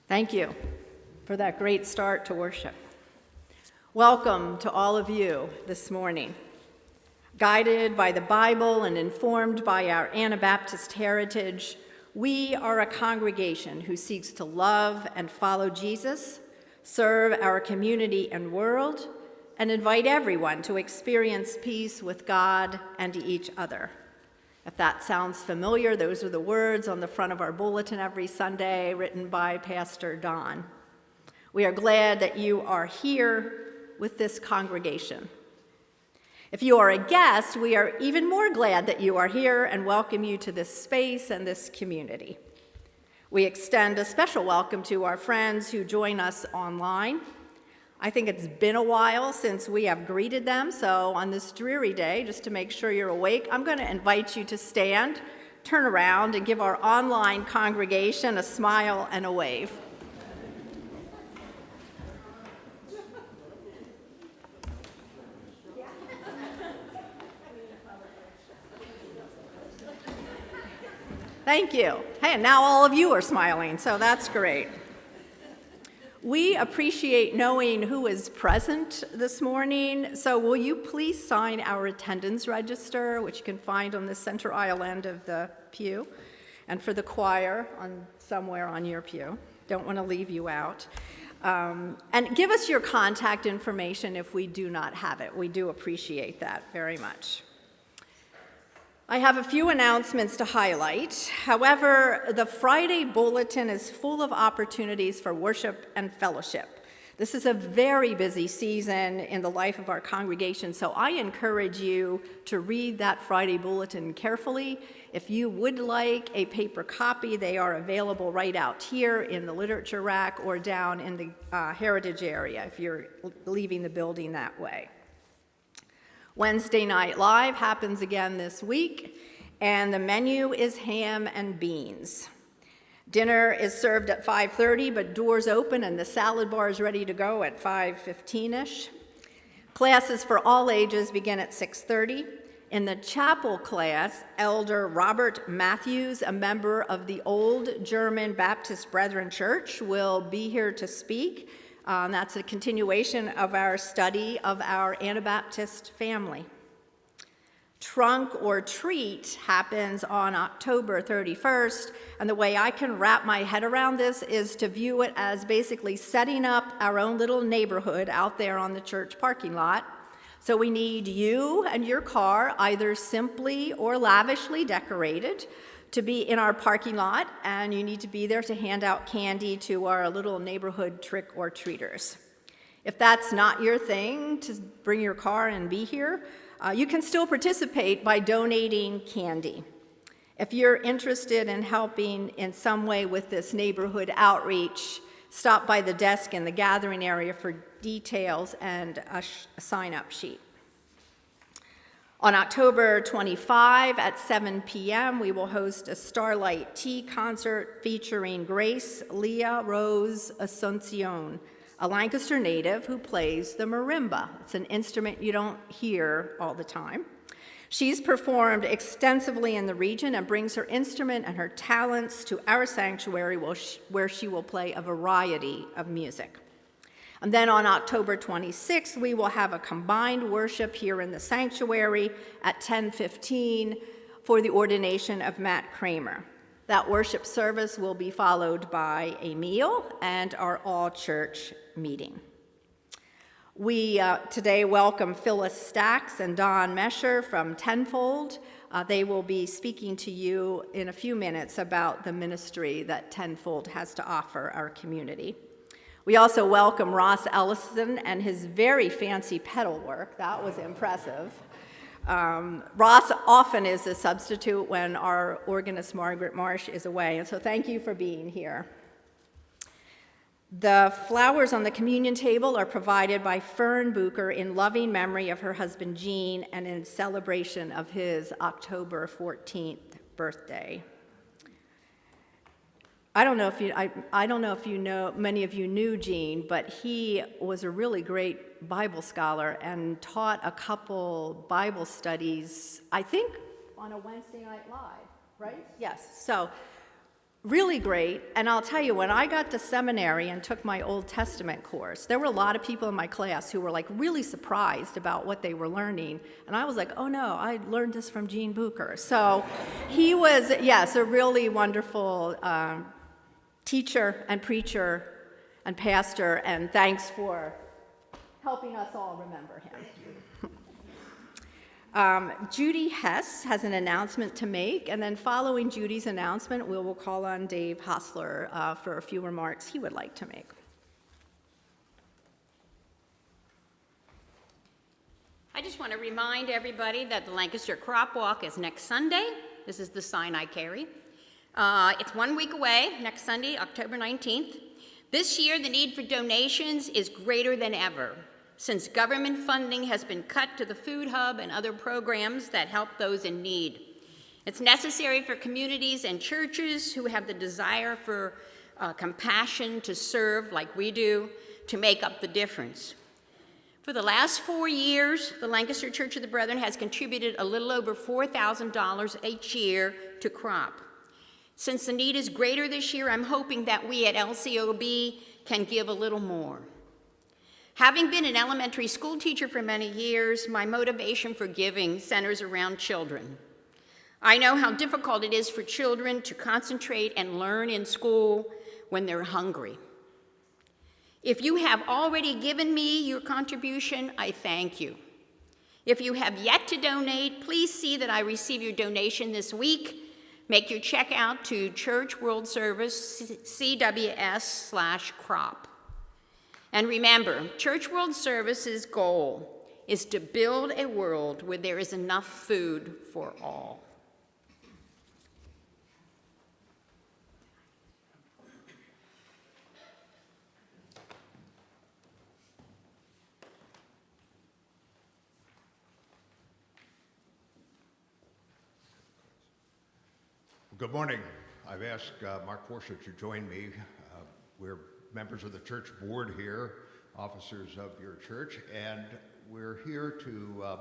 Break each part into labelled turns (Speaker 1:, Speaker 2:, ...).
Speaker 1: Thank you for that great start to worship. Welcome to all of you this morning. Guided by the Bible and informed by our Anabaptist heritage, we are a congregation who seeks to love and follow Jesus, serve our community and world, and invite everyone to experience peace with God and each other. If that sounds familiar, those are the words on the front of our bulletin every Sunday, written by Pastor Don. We are glad that you are here with this congregation. If you are a guest, we are even more glad that you are here and welcome you to this space and this community. We extend a special welcome to our friends who join us online. I think it's been a while since we have greeted them, so on this dreary day, just to make sure you're awake, I'm going to invite you to stand, turn around, and give our online congregation a smile and a wave. Thank you. Hey, and now all of you are smiling, so that's great. We appreciate knowing who is present this morning, so will you please sign our attendance register, which you can find on the center aisle end of the pew, and for the choir somewhere on your pew. Don't want to leave you out. And give us your contact information if we do not have it. We do appreciate that very much. I have a few announcements to highlight. However, the Friday bulletin is full of opportunities for worship and fellowship. This is a very busy season in the life of our congregation, so I encourage you to read that Friday bulletin carefully. If you would like a paper copy, they are available right out here in the literature rack or down in the heritage area if you're leaving the building that way. Wednesday Night Live happens again this week, and the menu is ham and beans. Dinner is served at 5:30, but doors open and the salad bar is ready to go at 5:15-ish. Classes for all ages begin at 6:30. In the chapel class, Elder Robert Matthews, a member of the Old German Baptist Brethren Church, will be here to speak. That's a continuation of our study of our Anabaptist family. Trunk or Treat happens on October 31st, and the way I can wrap my head around this is to view it as basically setting up our own little neighborhood out there on the church parking lot. So we need you and your car, either simply or lavishly decorated, to be in our parking lot, and you need to be there to hand out candy to our little neighborhood trick-or-treaters. If that's not your thing, to bring your car and be here, you can still participate by donating candy. If you're interested in helping in some way with this neighborhood outreach, stop by the desk in the gathering area for details and a sign-up sheet. On October 25 at 7 p.m., we will host a Starlight Tea concert featuring Grace Leah Rose Asuncion, a Lancaster native who plays the marimba. It's an instrument you don't hear all the time. She's performed extensively in the region and brings her instrument and her talents to our sanctuary where she will play a variety of music. And then on October 26th, we will have a combined worship here in the sanctuary at 10:15 for the ordination of Matt Kramer. That worship service will be followed by a meal and our all-church meeting. We today welcome Phyllis Stacks and Don Mesher from Tenfold. They will be speaking to you in a few minutes about the ministry that Tenfold has to offer our community. We also welcome Ross Ellison and his very fancy pedal work. That was impressive. Ross often is a substitute when our organist Margaret Marsch is away, and so thank you for being here. The flowers on the communion table are provided by Fern Bucher in loving memory of her husband Jeanne and in celebration of his October 14th birthday. I don't know if you know, many of you knew Jeanne, but he was a really great Bible scholar and taught a couple Bible studies, I think, on a Wednesday Night Live, right? Yes. So really great. And I'll tell you, when I got to seminary and took my Old Testament course, there were a lot of people in my class who were like really surprised about what they were learning. And I was like, oh no, I learned this from Gene Bucher. So he was, yes, a really wonderful teacher and preacher and pastor, and thanks for helping us all remember him. Judi Hess has an announcement to make, and then following Judy's announcement, we'll call on Dave Hostler for a few remarks he would like to make.
Speaker 2: I just want to remind everybody that the Lancaster Crop Walk is next Sunday. This is the sign I carry. It's 1 week away, next Sunday, October 19th. This year, the need for donations is greater than ever, since government funding has been cut to the food hub and other programs that help those in need. It's necessary for communities and churches who have the desire for compassion to serve like we do to make up the difference. For the last 4 years, the Lancaster Church of the Brethren has contributed a little over $4,000 each year to CROP. Since the need is greater this year, I'm hoping that we at LCOB can give a little more. Having been an elementary school teacher for many years, my motivation for giving centers around children. I know how difficult it is for children to concentrate and learn in school when they're hungry. If you have already given me your contribution, I thank you. If you have yet to donate, please see that I receive your donation this week. Make your check out to Church World Service, CWS/CROP. And remember, Church World Service's goal is to build a world where there is enough food for all.
Speaker 3: Good morning. I've asked Mark Forscher to join me. We're members of the church board here, officers of your church, and we're here to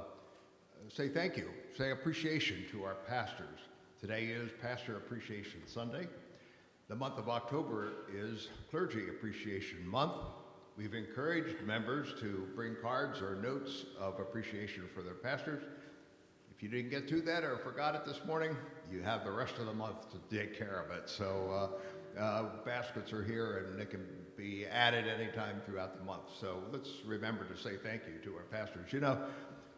Speaker 3: say thank you, say appreciation to our pastors. Today is Pastor Appreciation Sunday. The month of October is Clergy Appreciation Month. We've encouraged members to bring cards or notes of appreciation for their pastors. If you didn't get to that or forgot it this morning, you have the rest of the month to take care of it. So baskets are here and they can be added anytime throughout the month. So let's remember to say thank you to our pastors. You know,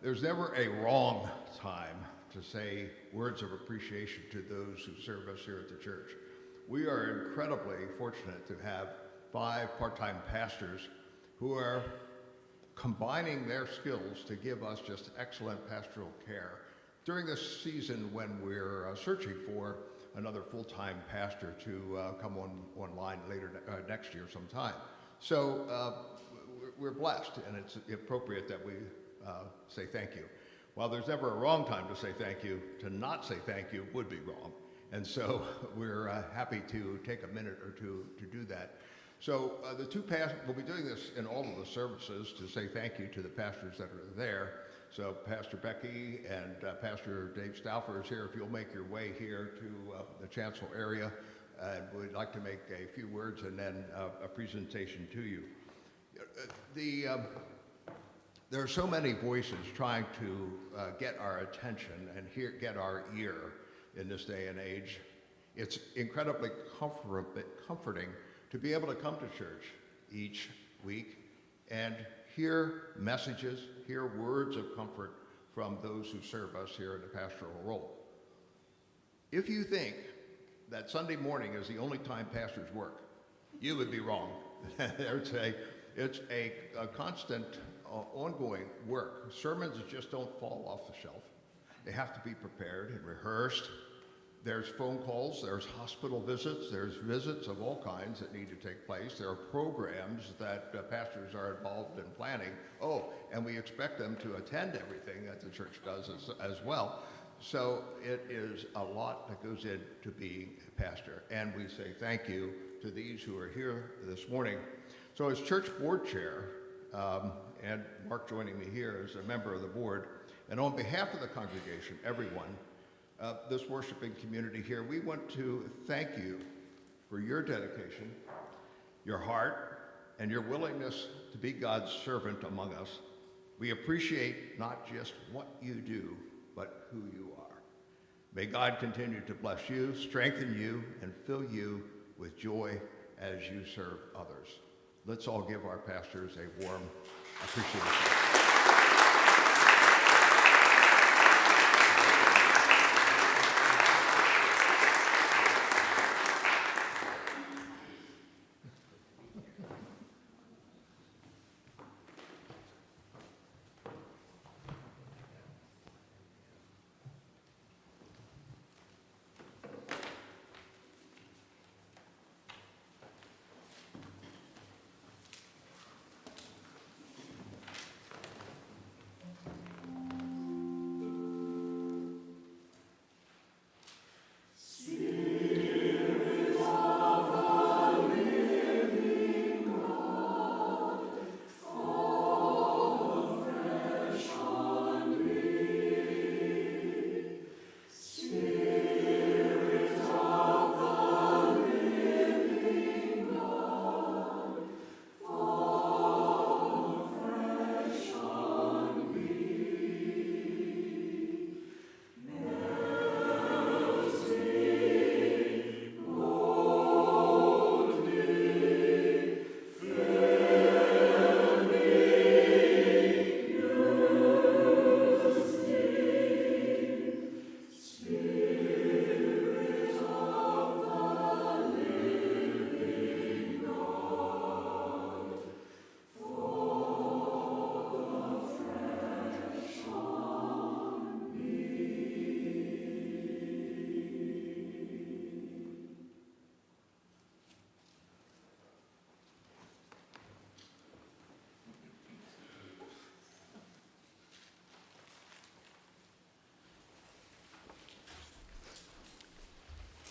Speaker 3: there's never a wrong time to say words of appreciation to those who serve us here at the church. We are incredibly fortunate to have 5 part-time pastors who are combining their skills to give us just excellent pastoral care during this season when we're searching for another full-time pastor to come online later next year sometime. So we're blessed, and it's appropriate that we say thank you. While there's never a wrong time to say thank you, to not say thank you would be wrong. And so we're happy to take a minute or two to do that. So the two pastors, we'll be doing this in all of the services to say thank you to the pastors that are there. So Pastor Becky and Pastor Dave Stauffer is here. If you'll make your way here to the chancel area, we'd like to make a few words and then a presentation to you. There are so many voices trying to get our attention and get our ear in this day and age. It's incredibly comforting to be able to come to church each week and hear messages, hear words of comfort from those who serve us here in the pastoral role. If you think that Sunday morning is the only time pastors work, you would be wrong. It's a constant, ongoing work. Sermons just don't fall off the shelf. They have to be prepared and rehearsed. There's phone calls, there's hospital visits, there's visits of all kinds that need to take place. There are programs that pastors are involved in planning. Oh, and we expect them to attend everything that the church does as well. So it is a lot that goes into being a pastor. And we say thank you to these who are here this morning. So as church board chair, and Mark joining me here as a member of the board, and on behalf of the congregation, everyone, this worshiping community here, we want to thank you for your dedication, your heart, and your willingness to be God's servant among us. We appreciate not just what you do, but who you are. May God continue to bless you, strengthen you, and fill you with joy as you serve others. Let's all give our pastors a warm appreciation.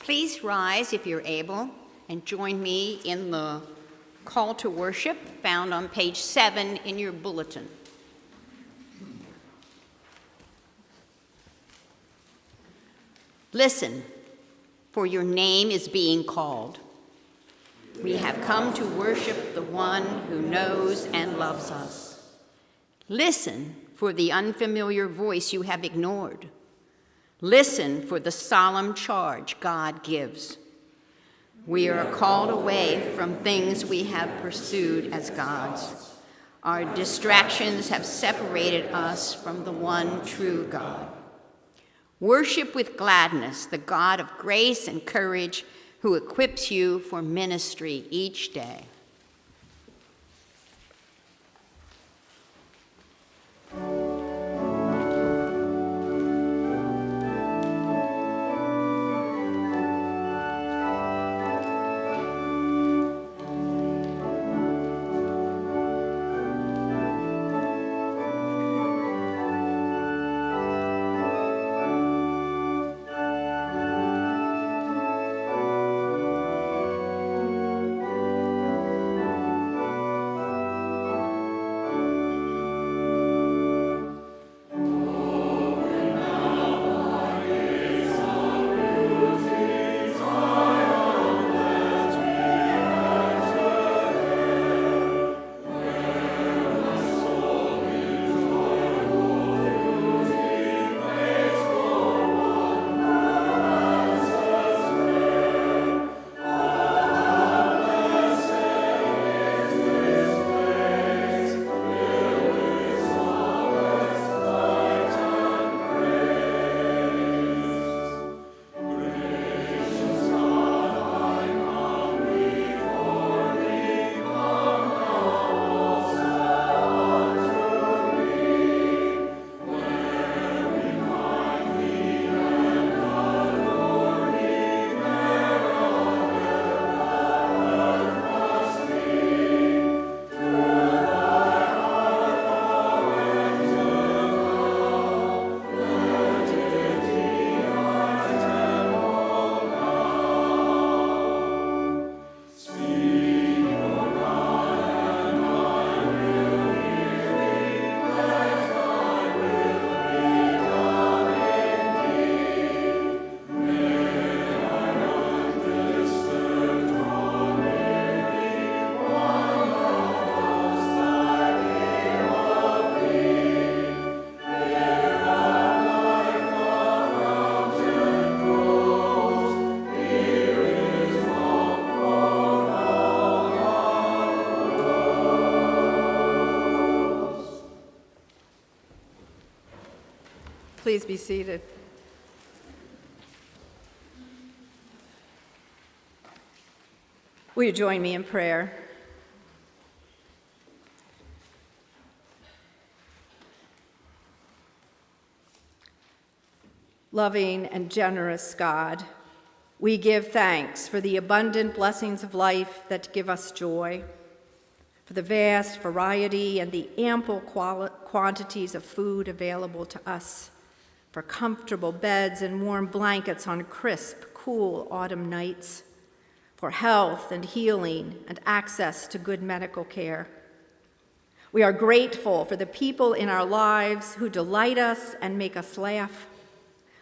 Speaker 2: Please rise if you're able and join me in the call to worship found on page 7 in your bulletin. Listen, for your name is being called. We have come to worship the one who knows and loves us. Listen for the unfamiliar voice you have ignored. Listen for the solemn charge God gives. We are called away from things we have pursued as gods. Our distractions have separated us from the one true God. Worship with gladness the God of grace and courage who equips you for ministry each day.
Speaker 1: Please be seated. Will you join me in prayer? Loving and generous God, we give thanks for the abundant blessings of life that give us joy, for the vast variety and the ample quantities of food available to us, for comfortable beds and warm blankets on crisp, cool autumn nights, for health and healing and access to good medical care. We are grateful for the people in our lives who delight us and make us laugh,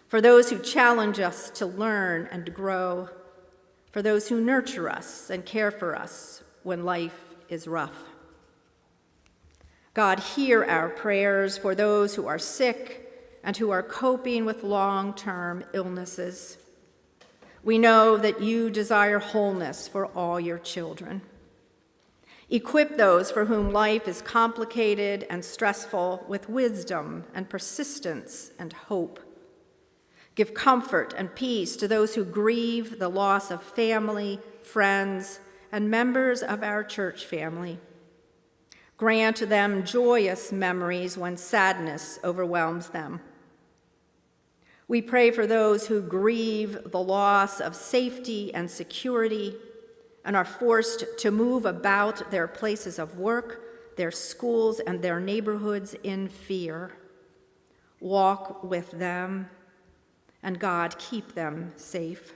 Speaker 1: for those who challenge us to learn and grow, for those who nurture us and care for us when life is rough. God, hear our prayers for those who are sick and who are coping with long-term illnesses. We know that you desire wholeness for all your children. Equip those for whom life is complicated and stressful with wisdom and persistence and hope. Give comfort and peace to those who grieve the loss of family, friends, and members of our church family. Grant them joyous memories when sadness overwhelms them. We pray for those who grieve the loss of safety and security and are forced to move about their places of work, their schools, and their neighborhoods in fear. Walk with them, and God, keep them safe.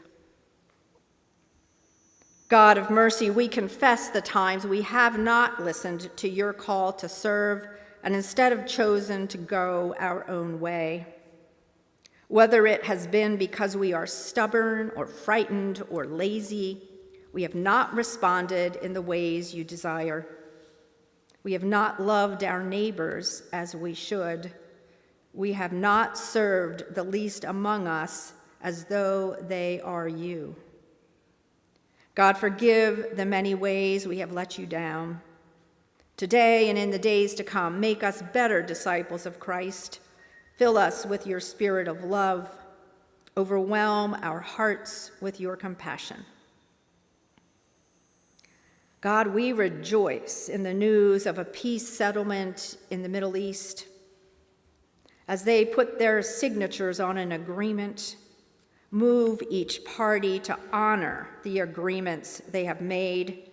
Speaker 1: God of mercy, we confess the times we have not listened to your call to serve and instead have chosen to go our own way. Whether it has been because we are stubborn or frightened or lazy, we have not responded in the ways you desire. We have not loved our neighbors as we should. We have not served the least among us as though they are you. God, forgive the many ways we have let you down. Today and in the days to come, make us better disciples of Christ. Fill us with your spirit of love. Overwhelm our hearts with your compassion. God, we rejoice in the news of a peace settlement in the Middle East. As they put their signatures on an agreement, move each party to honor the agreements they have made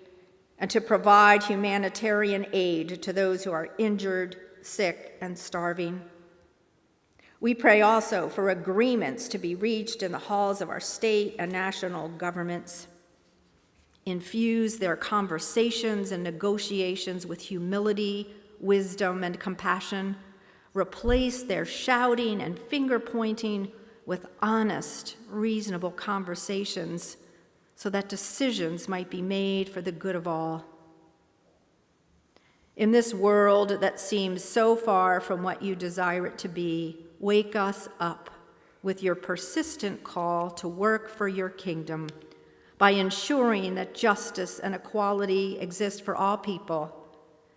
Speaker 1: and to provide humanitarian aid to those who are injured, sick, and starving. We pray also for agreements to be reached in the halls of our state and national governments. Infuse their conversations and negotiations with humility, wisdom, and compassion. Replace their shouting and finger-pointing with honest, reasonable conversations so that decisions might be made for the good of all. In this world that seems so far from what you desire it to be, wake us up with your persistent call to work for your kingdom by ensuring that justice and equality exist for all people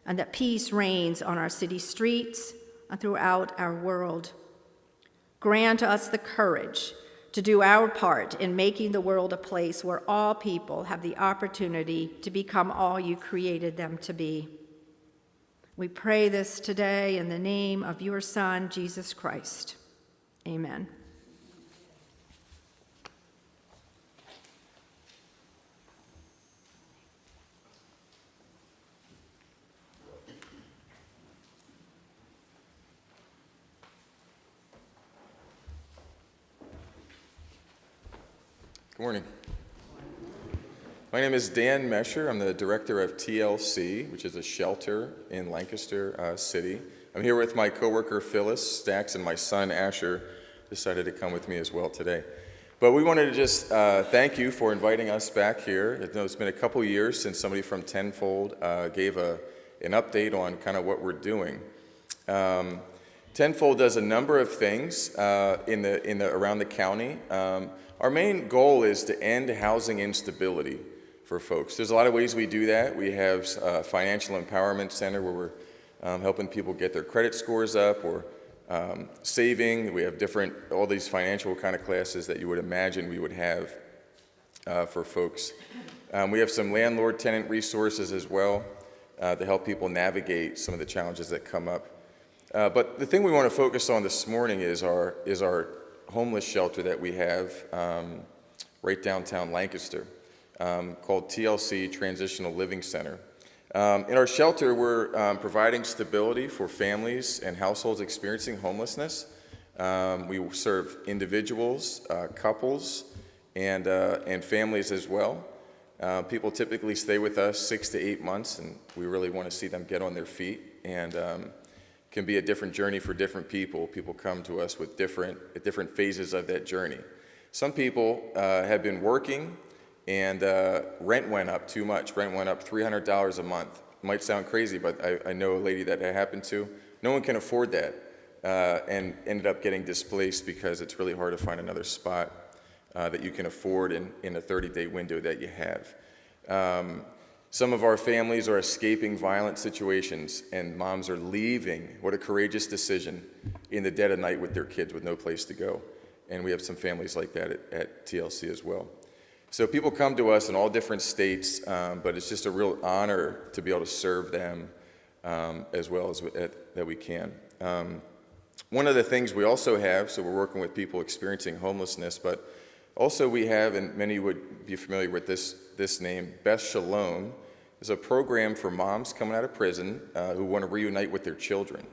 Speaker 1: and that peace reigns on our city streets and throughout our world. Grant us the courage to do our part in making the world a place where all people have the opportunity to become all you created them to be. We pray this today in the name of your Son, Jesus Christ. Amen.
Speaker 4: Good morning. My name is Dan Mesher. I'm the director of TLC, which is a shelter in Lancaster City. I'm here with my coworker Phyllis Stacks, and my son Asher decided to come with me as well today. But we wanted to just thank you for inviting us back here. I know it's been a couple years since somebody from Tenfold gave an update on kind of what we're doing. Tenfold does a number of things around the county. Our main goal is to end housing instability for folks. There's a lot of ways we do that. We have a financial empowerment center where we're helping people get their credit scores up, or saving. We have all these financial kind of classes that you would imagine we would have for folks. We have some landlord-tenant resources as well to help people navigate some of the challenges that come up. But the thing we want to focus on this morning is our homeless shelter that we have right downtown Lancaster, called TLC Transitional Living Center. In our shelter, we're providing stability for families and households experiencing homelessness. We serve individuals, couples, and families as well. People typically stay with us 6 to 8 months, and we really want to see them get on their feet. And can be a different journey for different people. People come to us with different phases of that journey. Some people have been working, and rent went up too much. Rent went up $300 a month. Might sound crazy, but I know a lady that it happened to. No one can afford that, and ended up getting displaced because it's really hard to find another spot that you can afford in a 30-day window that you have. Some of our families are escaping violent situations, and moms are leaving. What a courageous decision in the dead of night with their kids with no place to go. And we have some families like that at TLC as well. So people come to us in all different states, but it's just a real honor to be able to serve them as well as that we can. One of the things we also have, so we're working with people experiencing homelessness, but also we have, and many would be familiar with this name, Best Shalom, is a program for moms coming out of prison who want to reunite with their children.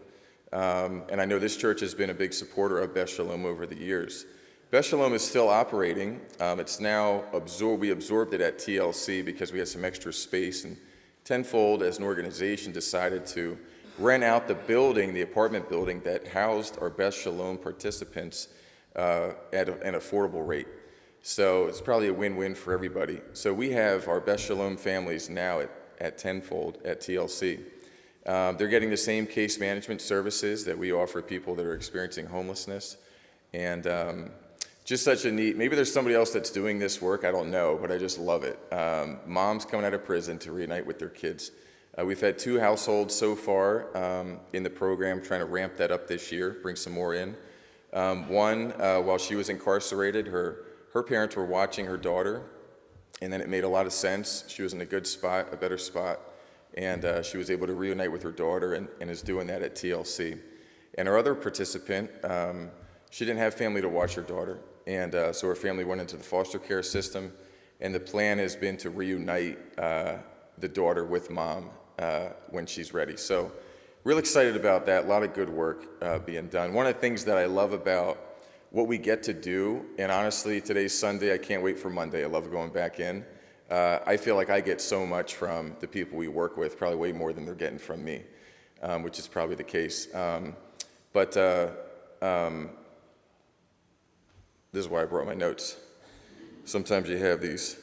Speaker 4: And I know this church has been a big supporter of Best Shalom over the years. Best Shalom is still operating. It's now we absorbed it at TLC because we had some extra space, and Tenfold as an organization decided to rent out the building, the apartment building that housed our Best Shalom participants at an affordable rate. So it's probably a win-win for everybody. So we have our Best Shalom families now at Tenfold at TLC. They're getting the same case management services that we offer people that are experiencing homelessness. And just such a neat, maybe there's somebody else that's doing this work, I don't know, but I just love it. Moms coming out of prison to reunite with their kids. We've had 2 households so far in the program, trying to ramp that up this year, bring some more in. One, while she was incarcerated, her parents were watching her daughter, and then it made a lot of sense. She was in a good spot, a better spot, and she was able to reunite with her daughter and is doing that at TLC. And our other participant, she didn't have family to watch her daughter, and so her family went into the foster care system, and the plan has been to reunite the daughter with mom when she's ready. So real excited about that, a lot of good work being done. One of the things that I love about what we get to do, and honestly, today's Sunday, I can't wait for Monday. I love going back in. I feel like I get so much from the people we work with, probably way more than they're getting from me, which is probably the case. But this is why I brought my notes. Sometimes you have these.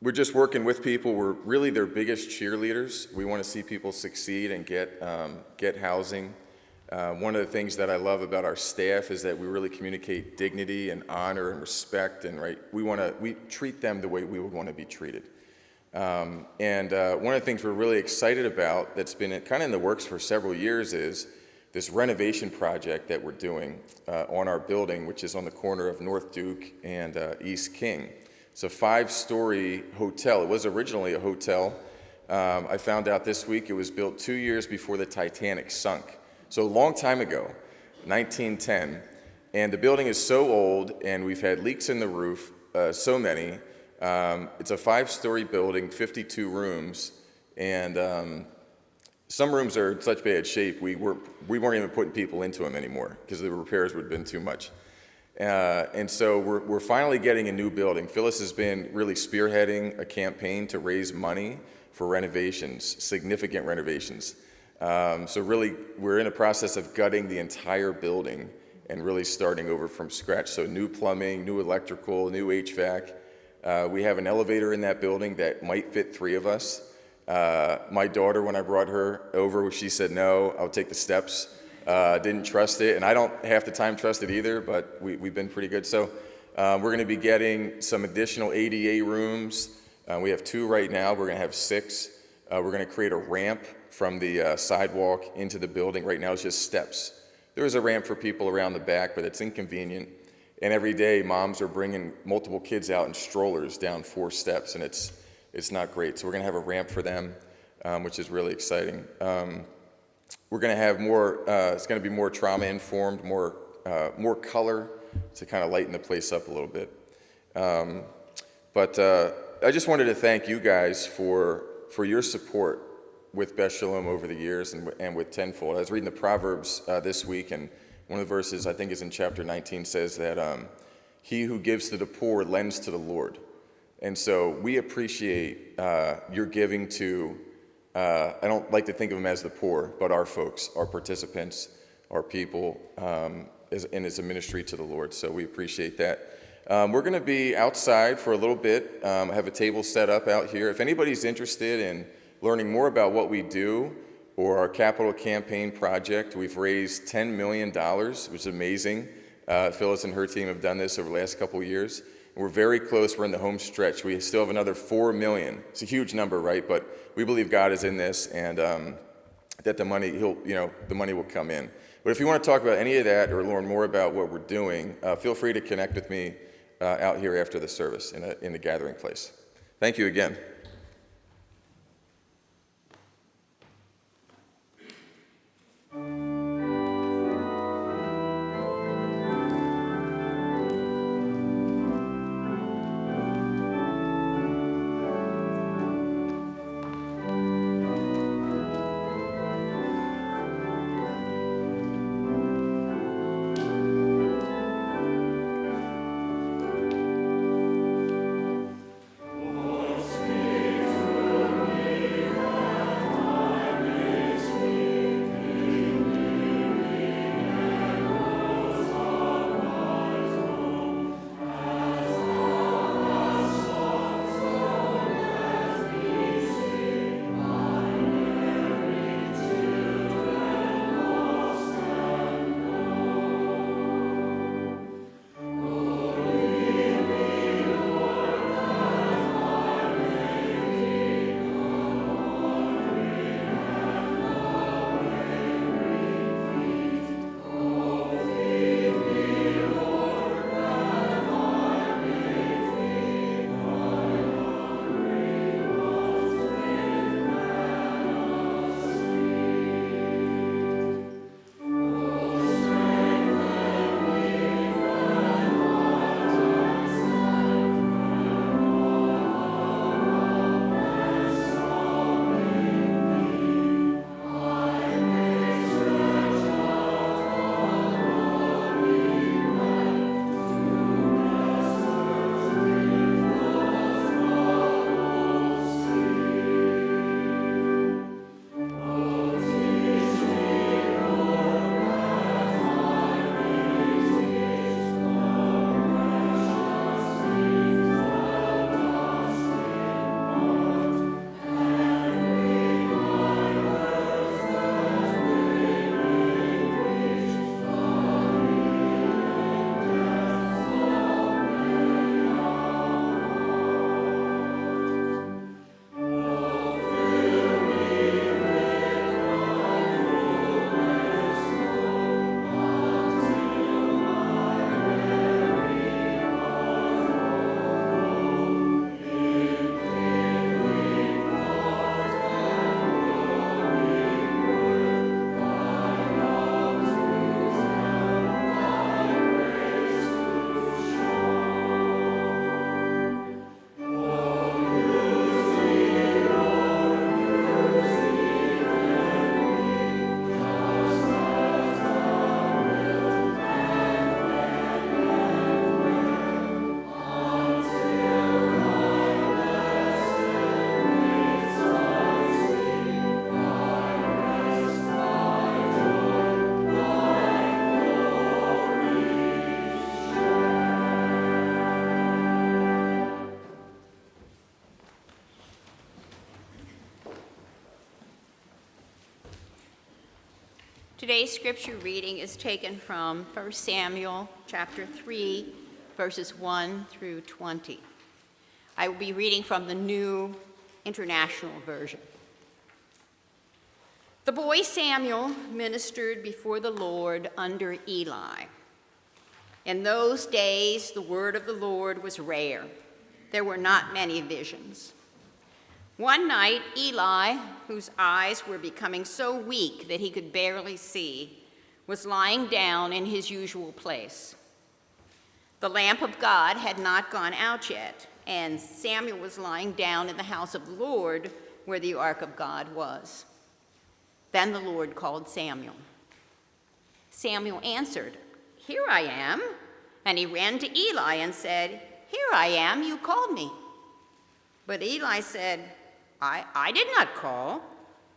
Speaker 4: We're just working with people. We're really their biggest cheerleaders. We want to see people succeed and get housing. One of the things that I love about our staff is that we really communicate dignity and honor and respect, and we treat them the way we would want to be treated. One of the things we're really excited about that's been kind of in the works for several years is this renovation project that we're doing on our building, which is on the corner of North Duke and East King. It's a 5-story hotel. It was originally a hotel. I found out this week it was built 2 years before the Titanic sunk. So a long time ago, 1910. And the building is so old, and we've had leaks in the roof, so many. It's a 5-story building, 52 rooms, and some rooms are in such bad shape, we weren't even putting people into them anymore because the repairs would have been too much. And so we're finally getting a new building. Phyllis has been really spearheading a campaign to raise money for renovations, significant renovations. So really, we're in a process of gutting the entire building and really starting over from scratch. So new plumbing, new electrical, new HVAC. We have an elevator in that building that might fit 3 of us. My daughter, when I brought her over, she said, no, I'll take the steps. Didn't trust it, and I don't half the time trust it either, but we've been pretty good. So we're going to be getting some additional ADA rooms. We have 2 right now. We're going to have 6 We're going to create a ramp from the sidewalk into the building. Right now it's just steps. There is a ramp for people around the back, but it's inconvenient. And every day moms are bringing multiple kids out in strollers down 4 steps, and it's not great. So we're going to have a ramp for them, which is really exciting. We're going to have more, it's going to be more trauma-informed, more color to kind of lighten the place up a little bit. But I just wanted to thank you guys for your support with Beth Shalom over the years and with Tenfold. I was reading the Proverbs this week, and one of the verses, I think is in chapter 19, says that he who gives to the poor lends to the Lord. And so we appreciate your giving to, I don't like to think of them as the poor, but our folks, our participants, our people, and it's a ministry to the Lord. So we appreciate that. We're going to be outside for a little bit. I have a table set up out here. If anybody's interested in learning more about what we do or our capital campaign project, we've raised $10 million, which is amazing. Phyllis and her team have done this over the last couple of years. We're very close. We're in the home stretch. We still have another $4 million. It's a huge number, right? But we believe God is in this, and that the money, the money will come in. But if you want to talk about any of that or learn more about what we're doing, feel free to connect with me out here after the service in the gathering place. Thank you again.
Speaker 2: Today's scripture reading is taken from 1 Samuel chapter 3, verses 1 through 20. I will be reading from the New International Version. The boy Samuel ministered before the Lord under Eli. In those days, the word of the Lord was rare. There were not many visions. One night, Eli, whose eyes were becoming so weak that he could barely see, was lying down in his usual place. The lamp of God had not gone out yet, and Samuel was lying down in the house of the Lord where the ark of God was. Then the Lord called Samuel. Samuel answered, "Here I am." And he ran to Eli and said, "Here I am, you called me." But Eli said, I did not call.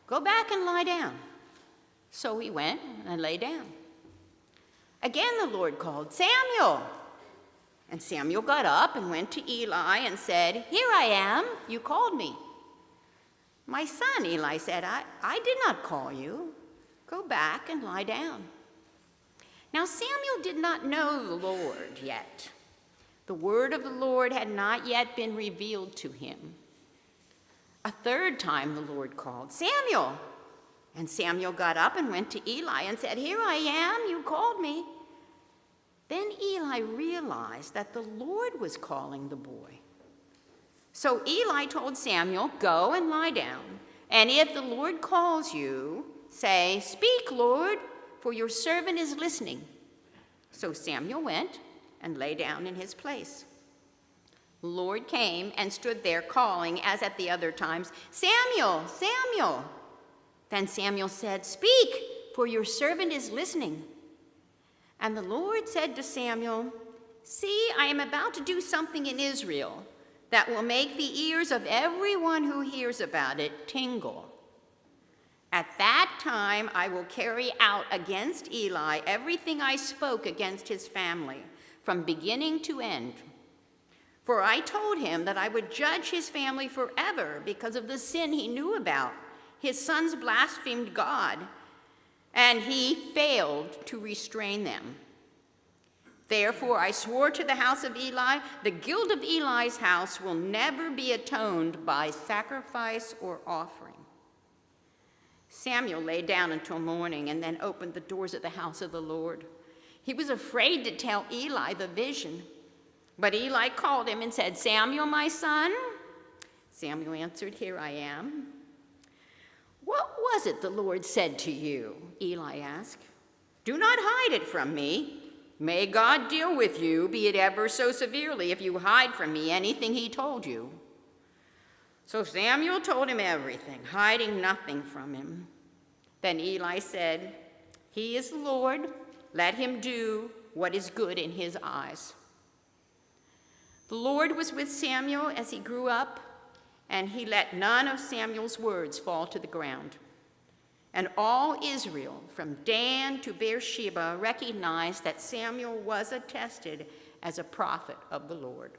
Speaker 2: Go back and lie down. So he went and lay down. Again the Lord called, "Samuel." And Samuel got up and went to Eli and said, "Here I am, you called me." "My son," Eli said, I did not call you. Go back and lie down. Now Samuel did not know the Lord yet. The word of the Lord had not yet been revealed to him. A third time the Lord called, "Samuel." And Samuel got up and went to Eli and said, "Here I am, you called me." Then Eli realized that the Lord was calling the boy. So Eli told Samuel, "Go and lie down, and if the Lord calls you, say, 'Speak, Lord, for your servant is listening.'" So Samuel went and lay down in his place. The Lord came and stood there calling, as at the other times, "Samuel, Samuel." Then Samuel said, "Speak, for your servant is listening." And the Lord said to Samuel, "See, I am about to do something in Israel that will make the ears of everyone who hears about it tingle. At that time I will carry out against Eli everything I spoke against his family, from beginning to end. For I told him that I would judge his family forever because of the sin he knew about. His sons blasphemed God, and he failed to restrain them. Therefore I swore to the house of Eli, the guilt of Eli's house will never be atoned by sacrifice or offering." Samuel lay down until morning and then opened the doors of the house of the Lord. He was afraid to tell Eli the vision. But Eli called him and said, "Samuel, my son?" Samuel answered, "Here I am." "What was it the Lord said to you?" Eli asked. "Do not hide it from me. May God deal with you, be it ever so severely, if you hide from me anything he told you." So Samuel told him everything, hiding nothing from him. Then Eli said, "He is the Lord. Let him do what is good in his eyes." The Lord was with Samuel as he grew up, and he let none of Samuel's words fall to the ground. And all Israel, from Dan to Beersheba, recognized that Samuel was attested as a prophet of the Lord.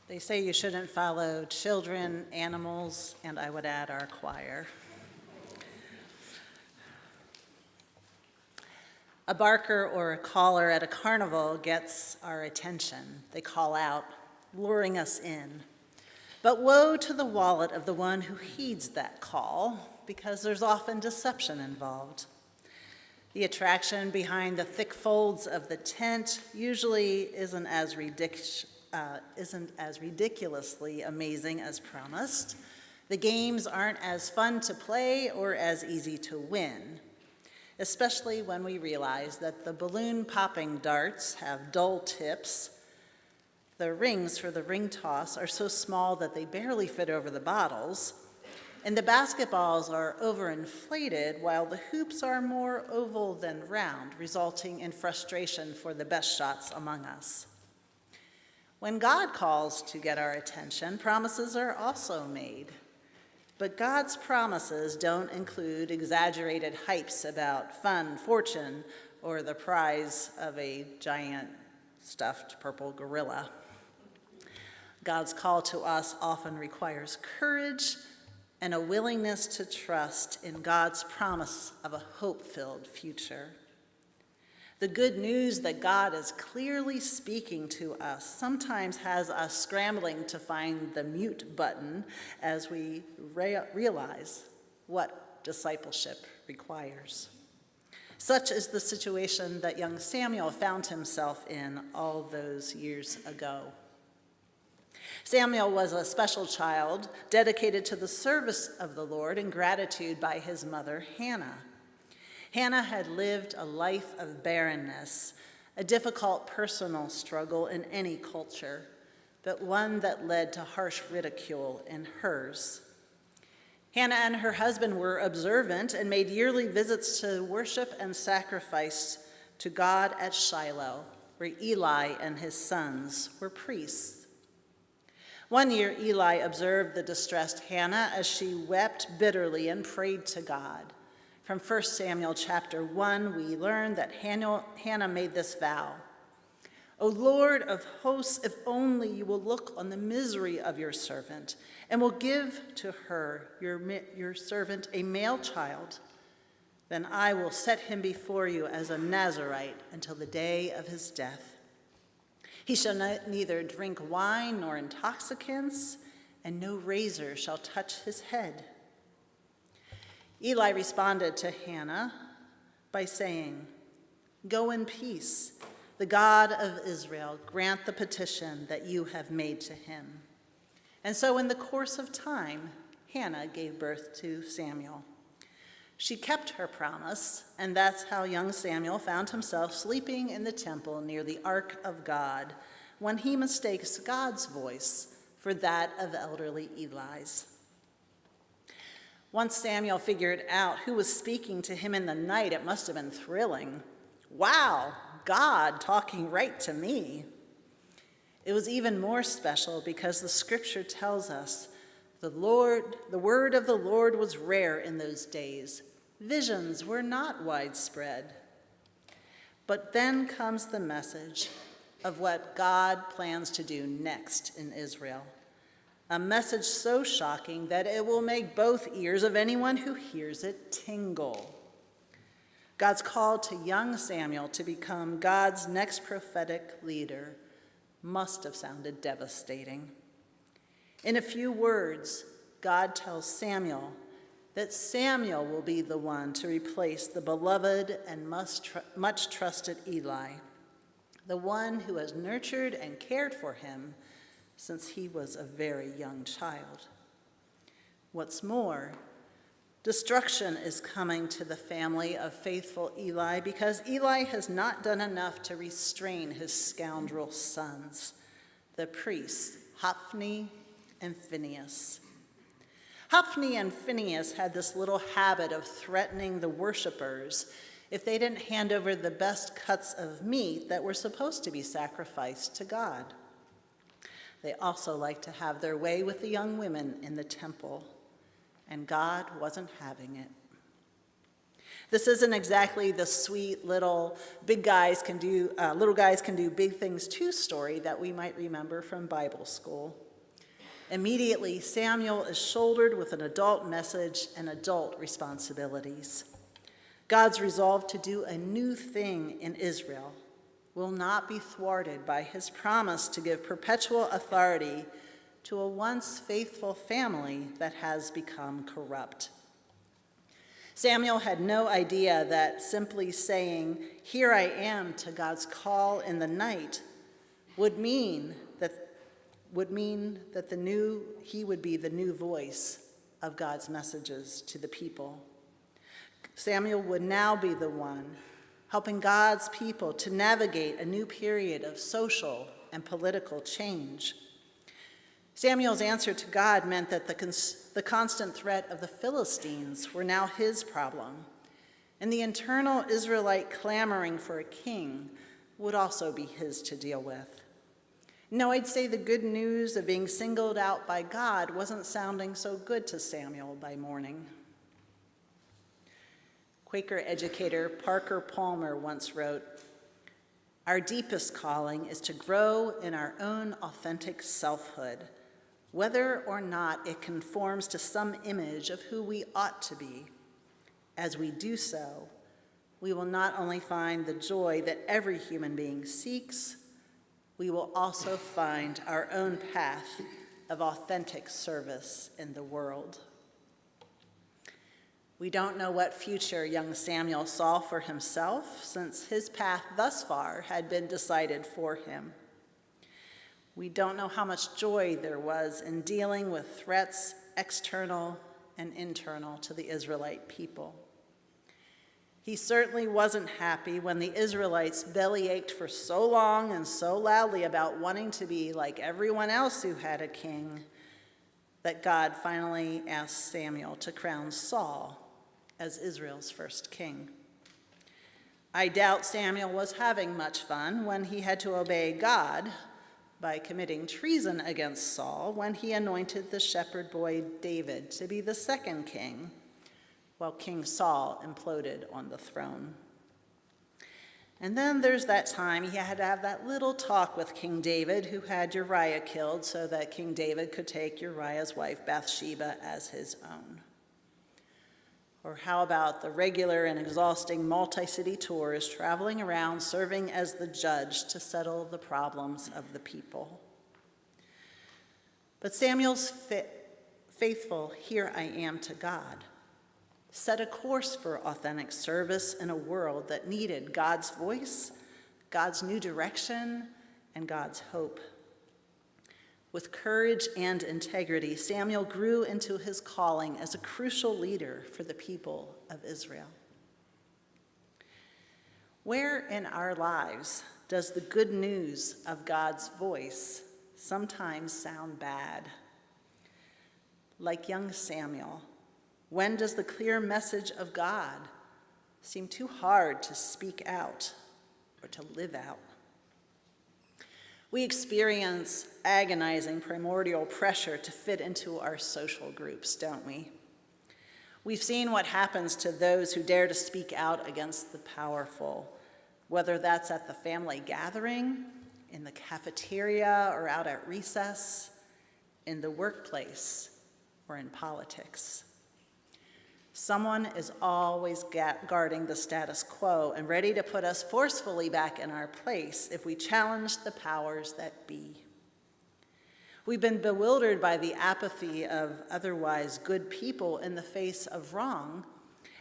Speaker 5: They say you shouldn't follow children, animals, and I would add our choir. A barker or a caller at a carnival gets our attention. They call out, luring us in. But woe to the wallet of the one who heeds that call, because there's often deception involved. The attraction behind the thick folds of the tent usually isn't as ridiculously amazing as promised. The games aren't as fun to play or as easy to win, especially when we realize that the balloon popping darts have dull tips. The rings for the ring toss are so small that they barely fit over the bottles, and the basketballs are overinflated while the hoops are more oval than round, resulting in frustration for the best shots among us. When God calls to get our attention, promises are also made. But God's promises don't include exaggerated hypes about fun, fortune, or the prize of a giant stuffed purple gorilla. God's call to us often requires courage and a willingness to trust in God's promise of a hope-filled future. The good news that God is clearly speaking to us sometimes has us scrambling to find the mute button as we realize what discipleship requires. Such is the situation that young Samuel found himself in all those years ago. Samuel was a special child dedicated to the service of the Lord in gratitude by his mother, Hannah. Hannah had lived a life of barrenness, a difficult personal struggle in any culture, but one that led to harsh ridicule in hers. Hannah and her husband were observant and made yearly visits to worship and sacrifice to God at Shiloh, where Eli and his sons were priests. One year, Eli observed the distressed Hannah as she wept bitterly and prayed to God. From 1 Samuel chapter 1, we learn that Hannah made this vow. O Lord of hosts, if only you will look on the misery of your servant and will give to her, your servant, a male child, then I will set him before you as a Nazirite until the day of his death. He shall neither drink wine nor intoxicants, and no razor shall touch his head. Eli responded to Hannah by saying, Go in peace. The God of Israel grant the petition that you have made to him. And so in the course of time, Hannah gave birth to Samuel. She kept her promise, and that's how young Samuel found himself sleeping in the temple near the Ark of God when he mistakes God's voice for that of elderly Eli's. Once Samuel figured out who was speaking to him in the night, it must have been thrilling. Wow, God talking right to me. It was even more special because the scripture tells us the word of the Lord was rare in those days. Visions were not widespread. But then comes the message of what God plans to do next in Israel. A message so shocking that it will make both ears of anyone who hears it tingle. God's call to young Samuel to become God's next prophetic leader must have sounded devastating. In a few words, God tells Samuel that Samuel will be the one to replace the beloved and much trusted Eli, the one who has nurtured and cared for him since he was a very young child. What's more, destruction is coming to the family of faithful Eli because Eli has not done enough to restrain his scoundrel sons, the priests Hophni and Phinehas. Hophni and Phinehas had this little habit of threatening the worshipers if they didn't hand over the best cuts of meat that were supposed to be sacrificed to God. They also liked to have their way with the young women in the temple, and God wasn't having it. This isn't exactly the sweet little little guys can do big things too story that we might remember from Bible school. Immediately, Samuel is shouldered with an adult message and adult responsibilities. God's resolve to do a new thing in Israel will not be thwarted by his promise to give perpetual authority to a once faithful family that has become corrupt. Samuel had no idea that simply saying, "Here I am," to God's call in the night would mean that he would be the new voice of God's messages to the people. Samuel would now be the one helping God's people to navigate a new period of social and political change. Samuel's answer to God meant that the constant threat of the Philistines were now his problem, and the internal Israelite clamoring for a king would also be his to deal with. No, I'd say the good news of being singled out by God wasn't sounding so good to Samuel by morning. Quaker educator Parker Palmer once wrote, "Our deepest calling is to grow in our own authentic selfhood, whether or not it conforms to some image of who we ought to be. As we do so, we will not only find the joy that every human being seeks, we will also find our own path of authentic service in the world." We don't know what future young Samuel saw for himself, since his path thus far had been decided for him. We don't know how much joy there was in dealing with threats external and internal to the Israelite people. He certainly wasn't happy when the Israelites bellyached for so long and so loudly about wanting to be like everyone else who had a king, that God finally asked Samuel to crown Saul as Israel's first king. I doubt Samuel was having much fun when he had to obey God by committing treason against Saul when he anointed the shepherd boy David to be the second king, while King Saul imploded on the throne. And then there's that time he had to have that little talk with King David, who had Uriah killed so that King David could take Uriah's wife Bathsheba as his own. Or how about the regular and exhausting multi-city tours traveling around serving as the judge to settle the problems of the people? But Samuel's faithful "here I am" to God set a course for authentic service in a world that needed God's voice, God's new direction, and God's hope. With courage and integrity, Samuel grew into his calling as a crucial leader for the people of Israel. Where in our lives does the good news of God's voice sometimes sound bad? Like young Samuel, when does the clear message of God seem too hard to speak out or to live out? We experience agonizing primordial pressure to fit into our social groups, don't we? We've seen what happens to those who dare to speak out against the powerful, whether that's at the family gathering, in the cafeteria, or out at recess, in the workplace, or in politics. Someone is always guarding the status quo and ready to put us forcefully back in our place if we challenge the powers that be. We've been bewildered by the apathy of otherwise good people in the face of wrong,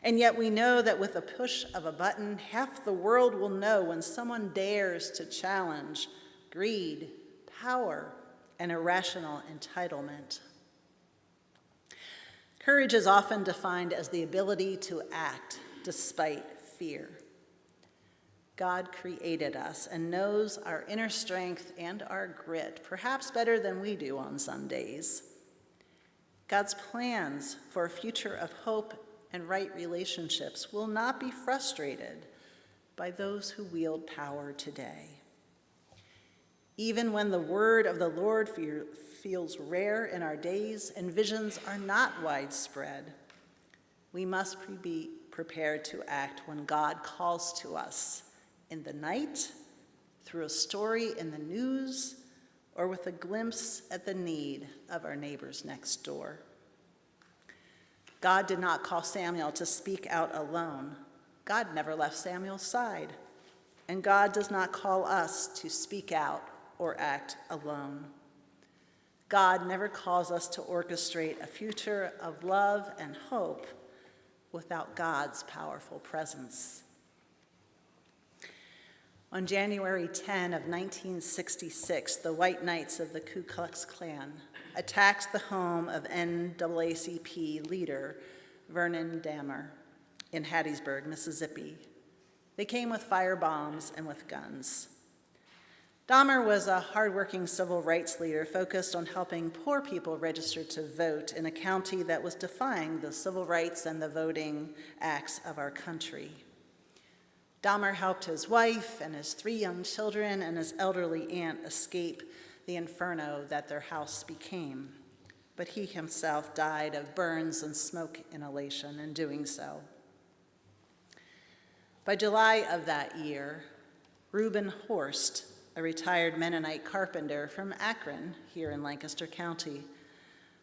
Speaker 5: and yet we know that with a push of a button, half the world will know when someone dares to challenge greed, power, and irrational entitlement. Courage is often defined as the ability to act despite fear. God created us and knows our inner strength and our grit, perhaps better than we do on some days. God's plans for a future of hope and right relationships will not be frustrated by those who wield power today. Even when the word of the Lord feels rare in our days and visions are not widespread, we must be prepared to act when God calls to us in the night, through a story in the news, or with a glimpse at the need of our neighbors next door. God did not call Samuel to speak out alone. God never left Samuel's side. And God does not call us to speak out or act alone. God never calls us to orchestrate a future of love and hope without God's powerful presence. On January 10 of 1966, the White Knights of the Ku Klux Klan attacked the home of NAACP leader Vernon Dahmer in Hattiesburg, Mississippi. They came with firebombs and with guns. Dahmer was a hardworking civil rights leader focused on helping poor people register to vote in a county that was defying the civil rights and the voting acts of our country. Dahmer helped his wife and his 3 young children and his elderly aunt escape the inferno that their house became, but he himself died of burns and smoke inhalation in doing so. By July of that year, Reuben Horst, a retired Mennonite carpenter from Akron, here in Lancaster County,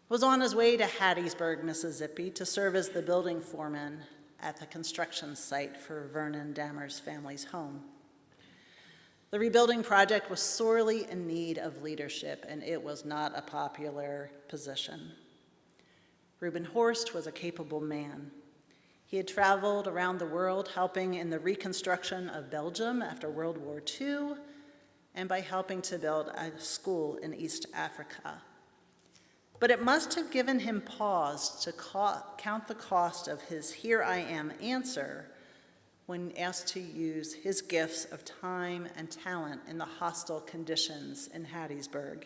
Speaker 5: was on his way to Hattiesburg, Mississippi, to serve as the building foreman at the construction site for Vernon Dahmer's family's home. The rebuilding project was sorely in need of leadership, and it was not a popular position. Reuben Horst was a capable man. He had traveled around the world helping in the reconstruction of Belgium after World War II, and by helping to build a school in East Africa. But it must have given him pause to count the cost of his "here I am" answer when asked to use his gifts of time and talent in the hostile conditions in Hattiesburg.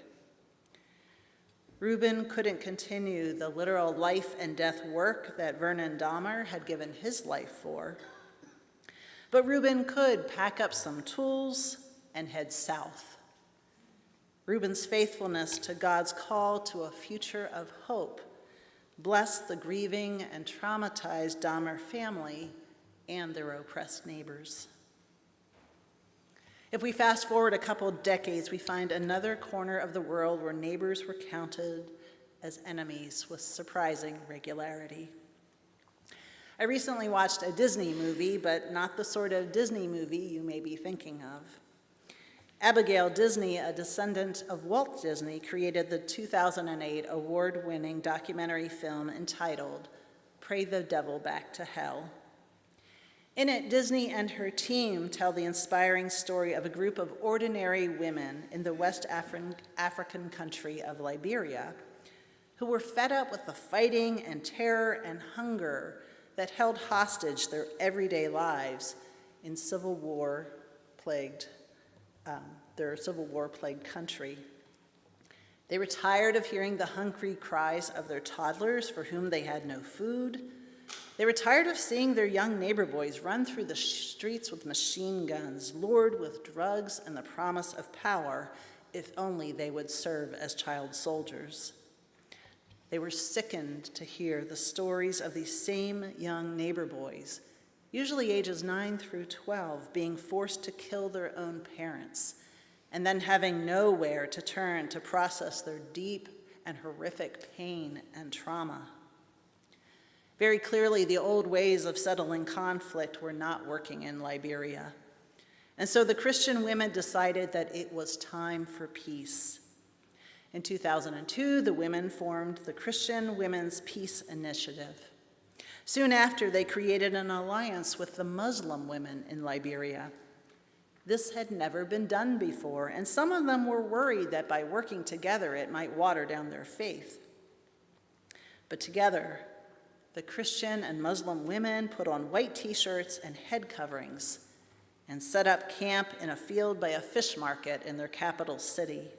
Speaker 5: Reuben couldn't continue the literal life and death work that Vernon Dahmer had given his life for, but Reuben could pack up some tools and head south. Reuben's faithfulness to God's call to a future of hope blessed the grieving and traumatized Dahmer family and their oppressed neighbors. If we fast forward a couple decades, we find another corner of the world where neighbors were counted as enemies with surprising regularity. I recently watched a Disney movie, but not the sort of Disney movie you may be thinking of. Abigail Disney, a descendant of Walt Disney, created the 2008 award-winning documentary film entitled "Pray the Devil Back to Hell." In it, Disney and her team tell the inspiring story of a group of ordinary women in the West African country of Liberia who were fed up with the fighting and terror and hunger that held hostage their everyday lives in their Civil War-plagued country. They were tired of hearing the hungry cries of their toddlers for whom they had no food. They were tired of seeing their young neighbor boys run through the streets with machine guns, lured with drugs and the promise of power, if only they would serve as child soldiers. They were sickened to hear the stories of these same young neighbor boys, usually ages 9 through 12, being forced to kill their own parents, and then having nowhere to turn to process their deep and horrific pain and trauma. Very clearly, the old ways of settling conflict were not working in Liberia. And so the Christian women decided that it was time for peace. In 2002, the women formed the Christian Women's Peace Initiative. Soon after, they created an alliance with the Muslim women in Liberia. This had never been done before, and some of them were worried that by working together, it might water down their faith. But together, the Christian and Muslim women put on white t-shirts and head coverings and set up camp in a field by a fish market in their capital city.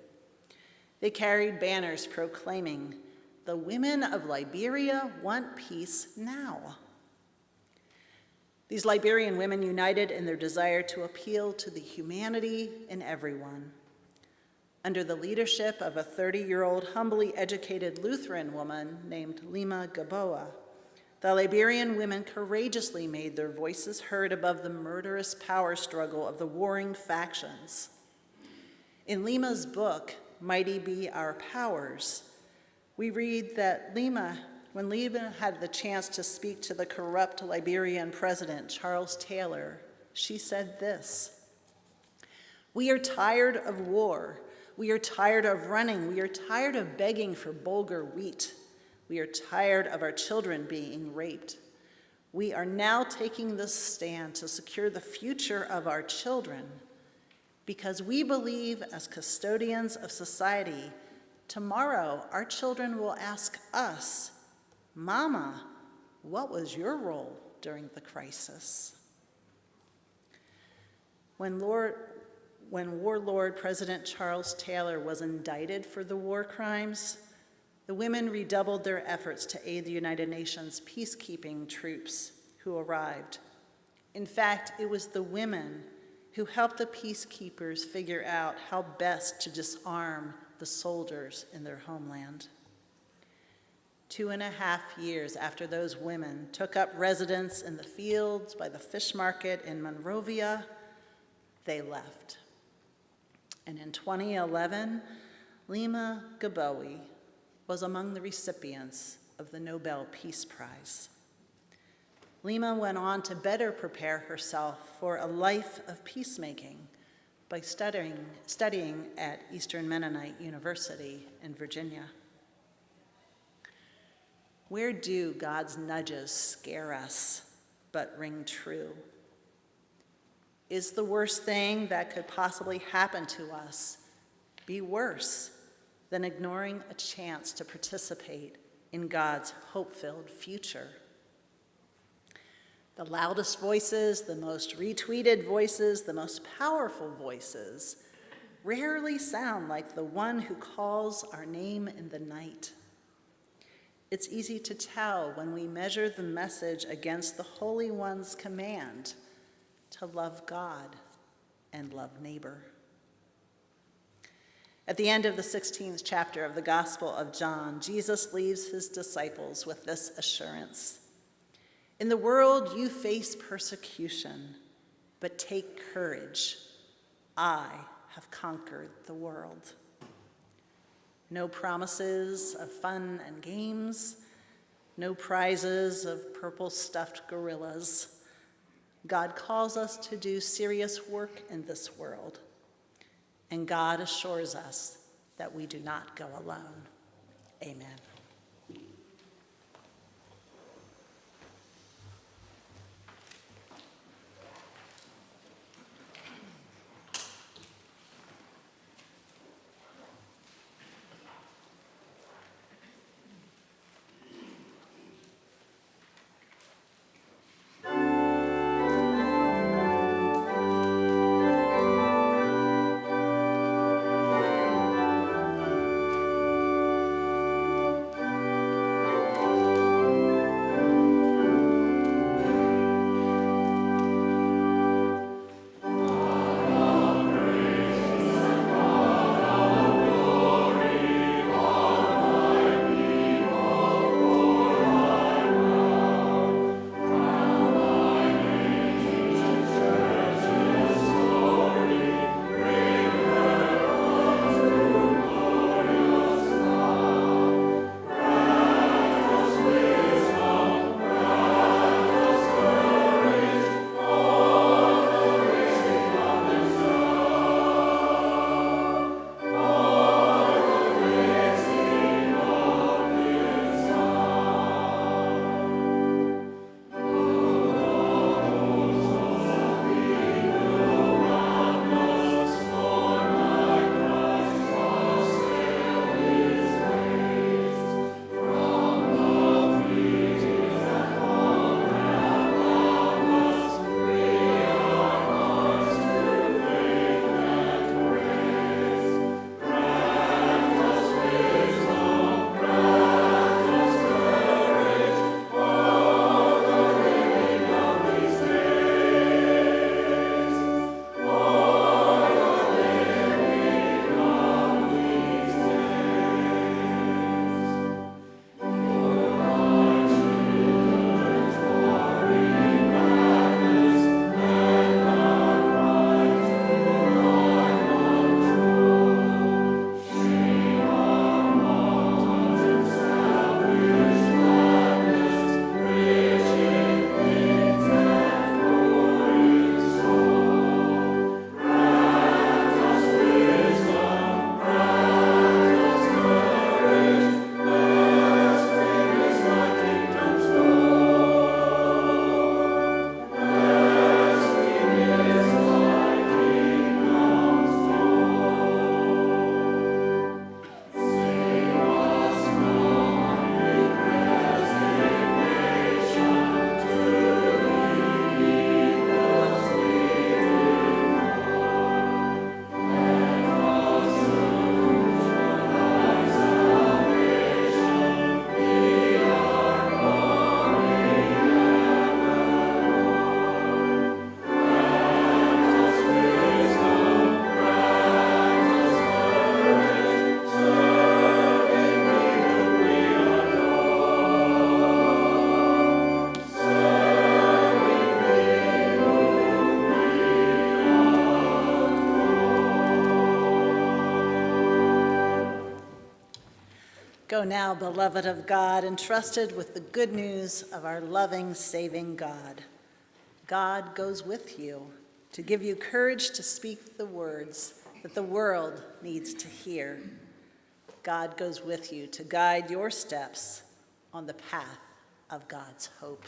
Speaker 5: They carried banners proclaiming, "The women of Liberia want peace now." These Liberian women united in their desire to appeal to the humanity in everyone. Under the leadership of a 30-year-old humbly educated Lutheran woman named Lima Gamboa, the Liberian women courageously made their voices heard above the murderous power struggle of the warring factions. In Lima's book, Mighty Be Our Powers, we read that when Lima had the chance to speak to the corrupt Liberian president, Charles Taylor, she said this: "We are tired of war. We are tired of running. We are tired of begging for bulgur wheat. We are tired of our children being raped. We are now taking this stand to secure the future of our children because we believe, as custodians of society, tomorrow our children will ask us, 'Mama, what was your role during the crisis?'" When warlord President Charles Taylor was indicted for the war crimes, the women redoubled their efforts to aid the United Nations peacekeeping troops who arrived. In fact, it was the women who helped the peacekeepers figure out how best to disarm the soldiers in their homeland. 2.5 years after those women took up residence in the fields by the fish market in Monrovia, they left. And in 2011, Lima Gamboa was among the recipients of the Nobel Peace Prize. Lima went on to better prepare herself for a life of peacemaking by studying at Eastern Mennonite University in Virginia. Where do God's nudges scare us but ring true? Is the worst thing that could possibly happen to us be worse than ignoring a chance to participate in God's hope-filled future? The loudest voices, the most retweeted voices, the most powerful voices rarely sound like the one who calls our name in the night. It's easy to tell when we measure the message against the Holy One's command to love God and love neighbor. At the end of the 16th chapter of the Gospel of John, Jesus leaves his disciples with this assurance: "In the world you face persecution, but take courage. I have conquered the world." No promises of fun and games, no prizes of purple stuffed gorillas. God calls us to do serious work in this world, and God assures us that we do not go alone. Amen. Go now, beloved of God, entrusted with the good news of our loving, saving God. God goes with you to give you courage to speak the words that the world needs to hear. God goes with you to guide your steps on the path of God's hope.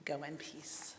Speaker 5: Go in peace.